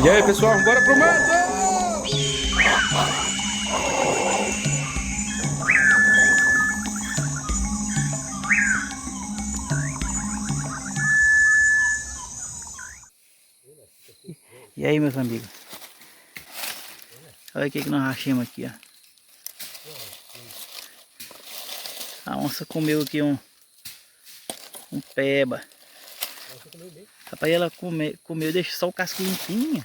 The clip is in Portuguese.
E aí, pessoal, bora pro mato! E aí, meus amigos? Olha o que nós achamos aqui, ó. A onça comeu aqui um peba. Rapaz, ela comeu, deixa só o casco limpinho.